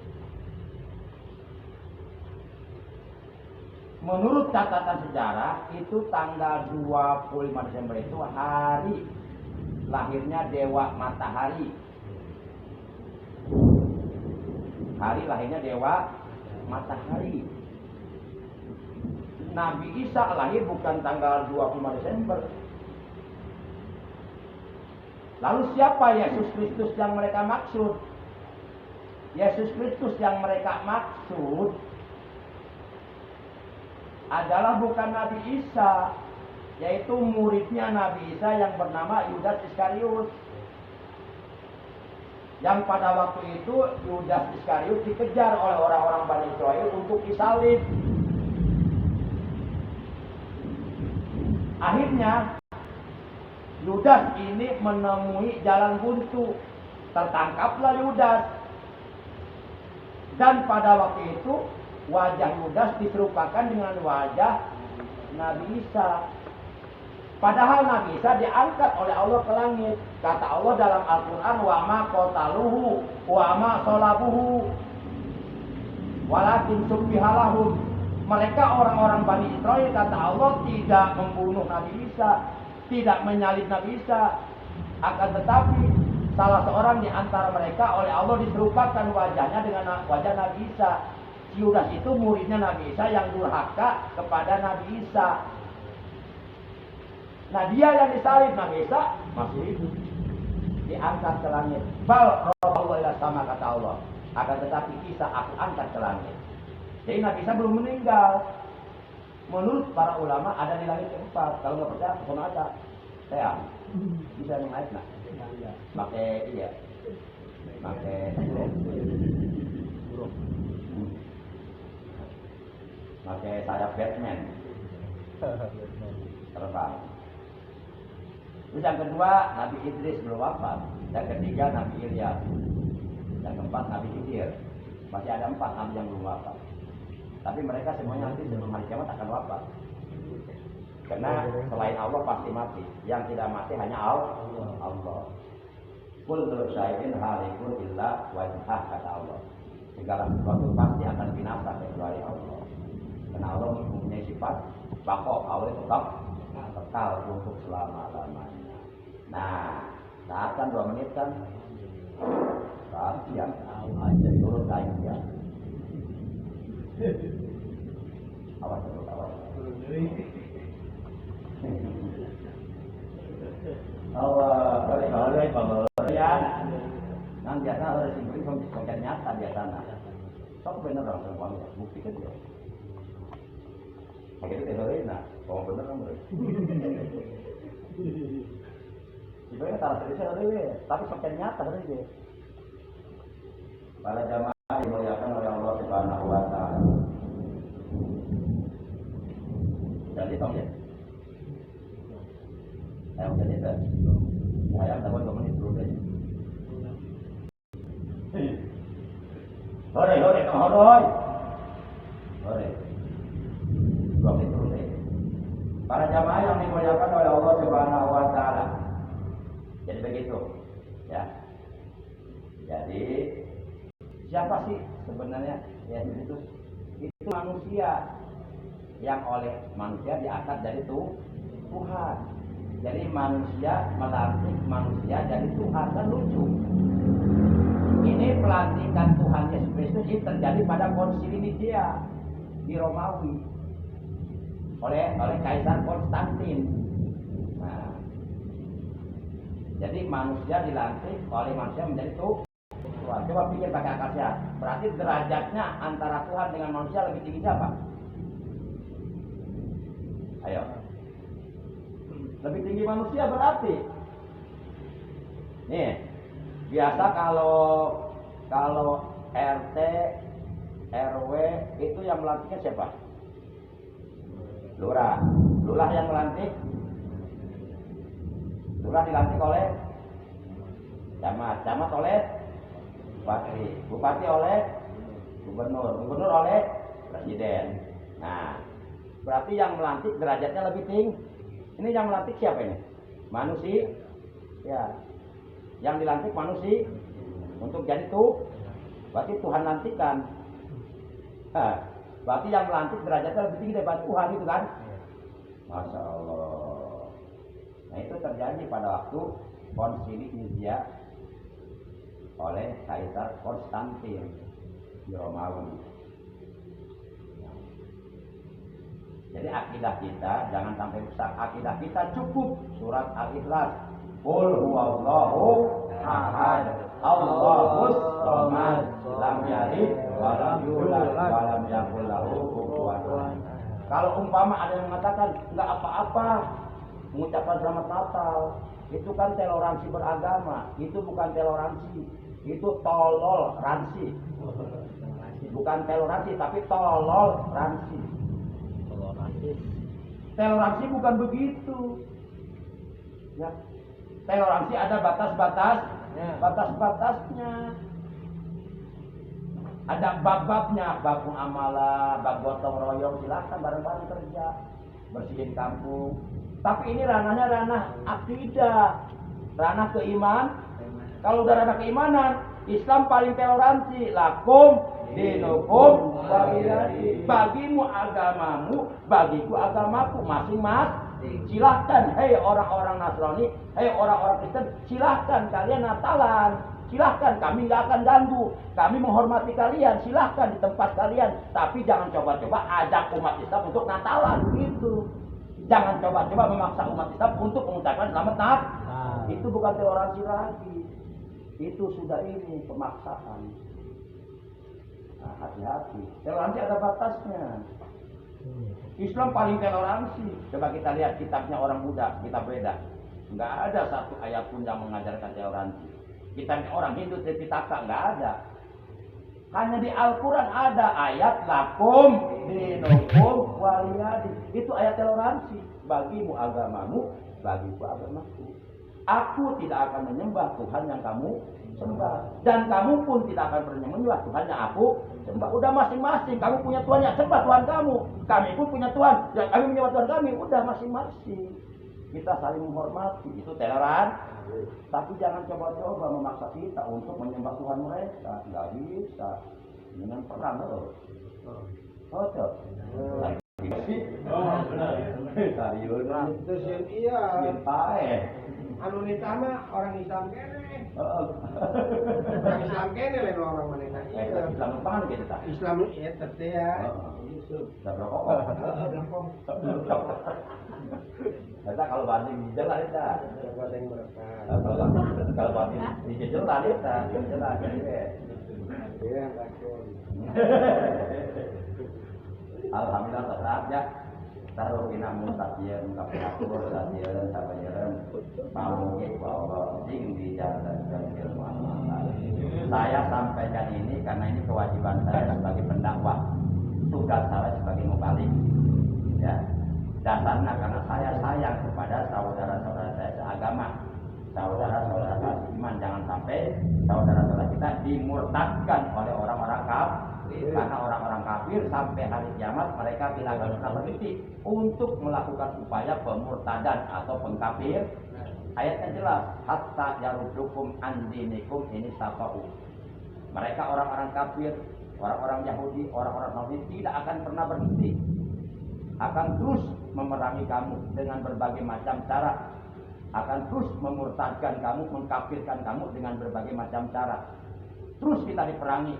[SPEAKER 3] Menurut catatan sejarah, itu tanggal 25 Desember itu hari lahirnya Dewa Matahari. Hari lahirnya Dewa Matahari. Nabi Isa lahir bukan tanggal 25 Desember. Lalu siapa Yesus Kristus yang mereka maksud? Yesus Kristus yang mereka maksud adalah bukan Nabi Isa, yaitu muridnya Nabi Isa yang bernama Yudas Iskariot. Yang pada waktu itu Yudas Iskariot dikejar oleh orang-orang Bani Israel untuk disalib. Akhirnya Yudas ini menemui jalan buntu. Tertangkaplah Yudas. Dan pada waktu itu wajah Yudas diserupakan dengan wajah Nabi Isa. Padahal Nabi Isa diangkat oleh Allah ke langit. Kata Allah dalam Al-Quran, wa ma qataluhu wa ma salabuhu walakin subbihalahum. Mereka orang-orang Bani Israel, kata Allah, tidak membunuh Nabi Isa, tidak menyalib Nabi Isa. Akan tetapi salah seorang di antara mereka oleh Allah diserupakan wajahnya dengan wajah Nabi Isa. Yudas itu muridnya Nabi Isa yang durhaka kepada Nabi Isa. Nah dia yang disalib, Nabi Isa masih hidup, diangkat ke langit. Bal Allah ila sama kata Allah. Akan tetapi Isa aku angkat ke langit. Jadi Nabi Isa belum meninggal. Menurut para ulama ada di langit keempat. Kalau nggak percaya, sama aja. Saya bisa naik nak. Pakai iya, pakai burung, pakai sayap Batman, terbang. Terus yang kedua Nabi Idris belum wafat. Yang ketiga Nabi Ilyas. Yang keempat Nabi Khidir. Masih ada 4 nabi yang belum wafat. Tapi mereka semuanya nanti sebelum hari kiamat akan wafat. Karena selain Allah pasti mati. Yang tidak mati hanya Allah. Kullu syai'in halikun illa wajhah kata Allah. Segala sesuatu pasti akan binasa kecuali Allah. Karena Allah mempunyai sifat baqo, Allah tetap kekal untuk selama-lamanya. Nah, saat kan 2 menit kan? Saat siang aja turun kain ya. Awas. Allah, boleh pemberian. Nang biasa harus diberi konkret nyata biasanya. Sok bener dong semua bukti kan dia. Begitu teori nah, kalau bener kan bener. Sebenarnya taruh serius ada tapi konkret nyata ada dia. Para jamaah dimuliakan oleh Allah Subhanahu wa taala. Jadi tong ya. Ayo jadi dah. Saya tak boleh 2 menit dulu deh. Hore, hore. 2 menit dulu deh. Para jamaah yang dimuliakan oleh Allah Subhanahu wa taala. Jadi begitu. Ya. Jadi siapa sih sebenarnya ya itu manusia yang oleh manusia diangkat dari Tuhan. Jadi manusia melantik manusia jadi Tuhan, kan lucu. Ini pelantikan Tuhan Yesus Kristus ini terjadi pada konsili Nicea di Romawi oleh Kaisar Konstantin. Nah, jadi manusia dilantik oleh manusia menjadi Tuhan. Coba pikir pakai akal sehat. Berarti derajatnya antara Tuhan dengan manusia lebih tinggi siapa? Ayo. Lebih tinggi manusia berarti. Nih, biasa kalau RT, RW itu yang melantiknya siapa? Lurah. Lurah yang melantik. Lurah dilantik oleh camat. Camat oleh bupati. Bupati oleh gubernur. Gubernur oleh presiden. Nah, berarti yang melantik derajatnya lebih tinggi. Ini yang melantik siapa ini? Manusia. Ya. Yang dilantik manusia untuk jadi tuh. Berarti Tuhan lantikan. Berarti yang melantik derajatnya lebih tinggi daripada Tuhan itu kan? Masya Allah. Nah itu terjadi pada waktu konsili Nicea oleh Kaisar Konstantin di Romawi. Jadi akidah kita jangan sampai rusak. Akidah kita cukup surat Al-Ikhlas. Qul huwallahu ahad, Allahus samad, lam yalid wa lam yulad wa lam yakul lahu kufuwan ahad. Kalau umpama ada yang mengatakan enggak apa-apa mengucapkan selamat Natal, itu kan toleransi beragama. Itu bukan toleransi, itu tolol-ransi. Bukan toleransi tapi tolol-ransi. Toleransi bukan begitu. Ya. Toleransi ada batas-batasnya. Ada bab-babnya, bab muamalah, bab gotong royong, silakan bareng-bareng kerja, bersihin kampung. Tapi ini ranahnya ranah akidah, ranah keimanan. Kalau udah ranah keimanan, Islam paling toleransi. Lakum dinukum waliyadi. Bagimu agamamu, bagiku agamaku, masing-masing. Silahkan, hei orang-orang Nasrani, hei orang-orang Kristen, silahkan kalian Natalan. Silahkan, kami nggak akan ganggu. Kami menghormati kalian, silahkan di tempat kalian. Tapi jangan coba-coba ajak umat Islam untuk Natalan, gitu. Jangan coba-coba memaksa umat Islam untuk mengucapkan selamat Natal. Itu bukan toleransi lagi. Itu sudah ini pemaksaan. Nah, hati-hati. Toleransi ada batasnya. Islam paling toleransi. Coba kita lihat kitabnya orang muda, kitab Weda. Nggak ada satu ayat pun yang mengajarkan toleransi. Kitabnya orang Hindu Tripitaka nggak ada. Hanya di Al-Quran ada ayat lakum dinukum waliyadi. Itu ayat toleransi. Bagimu agamamu, bagiku agamaku. Aku tidak akan menyembah Tuhan yang kamu sembah. Dan kamu pun tidak akan pernah menyembah Tuhan yang aku sembah. Udah masing-masing. Kamu punya Tuhan, ya sembah Tuhan kamu. Kami pun punya Tuhan, ya kami menyembah Tuhan kami. Udah masing-masing. Kita saling menghormati. Itu toleransi. Tapi jangan coba-coba memaksa kita untuk menyembah Tuhan mereka. Nggak bisa. Dengan perang loh. Cocok.
[SPEAKER 4] Oh, benar.
[SPEAKER 3] Serius.
[SPEAKER 5] Terus yang iya.
[SPEAKER 2] Anu nitama orang Islam kene.
[SPEAKER 5] Orang Islam kene lain orang mana?
[SPEAKER 3] Islam apa gitu tak?
[SPEAKER 5] Islam ya tete ya.
[SPEAKER 3] Sudah berokok. Kita kalau banding jelas kita.
[SPEAKER 5] Banding mereka.
[SPEAKER 3] Kalau banding di jelas kita, jelas
[SPEAKER 5] Iya, lakon.
[SPEAKER 3] Alhamdulillah tetap ya. Taruh inamun tapian kapur tapian tapian mau bahwa sing di jalan dan saya sampaikan ini karena ini kewajiban saya sebagai pendakwah, tugas saya sebagai mubalik, ya. Dasarnya karena saya sayang kepada saudara-saudara saya seagama, saudara-saudara saya iman. Jangan sampai saudara-saudara kita dimurtadkan oleh orang-orang kafir. Karena orang-orang kafir sampai hari kiamat mereka tidak akan pernah berhenti untuk melakukan upaya pemurtadan atau pengkafir. Ayatnya jelas, hatta yaruddukum an dinikum ini safa'u. Mereka orang-orang kafir, orang-orang Yahudi, orang-orang Nasrani tidak akan pernah berhenti. Akan terus memerangi kamu dengan berbagai macam cara. Akan terus memurtadkan kamu, mengkafirkan kamu dengan berbagai macam cara. Terus kita diperangi.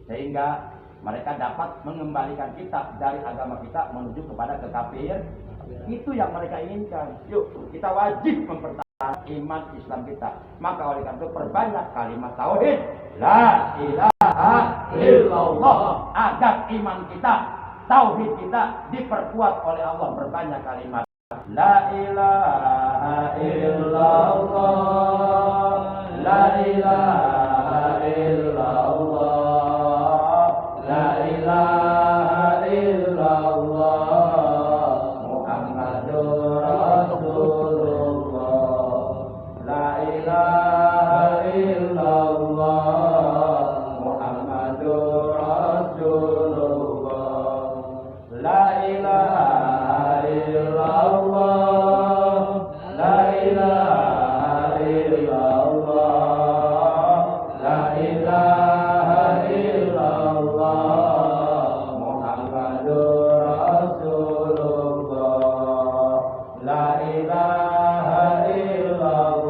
[SPEAKER 3] Sehingga mereka dapat mengembalikan kita dari agama kita menuju kepada kekafir. Itu yang mereka inginkan. Yuk, kita wajib mempertahankan iman Islam kita. Maka oleh karena itu perbanyak kalimat tauhid. La ilaha illallah. Agar iman kita, tauhid kita diperkuat oleh Allah. Perbanyak kalimat La ilaha illallah. La ilaha illallah. La ilaha illallah Muhammadur Rasulullah. La ilaha illallah Muhammadur Rasulullah. La ilaha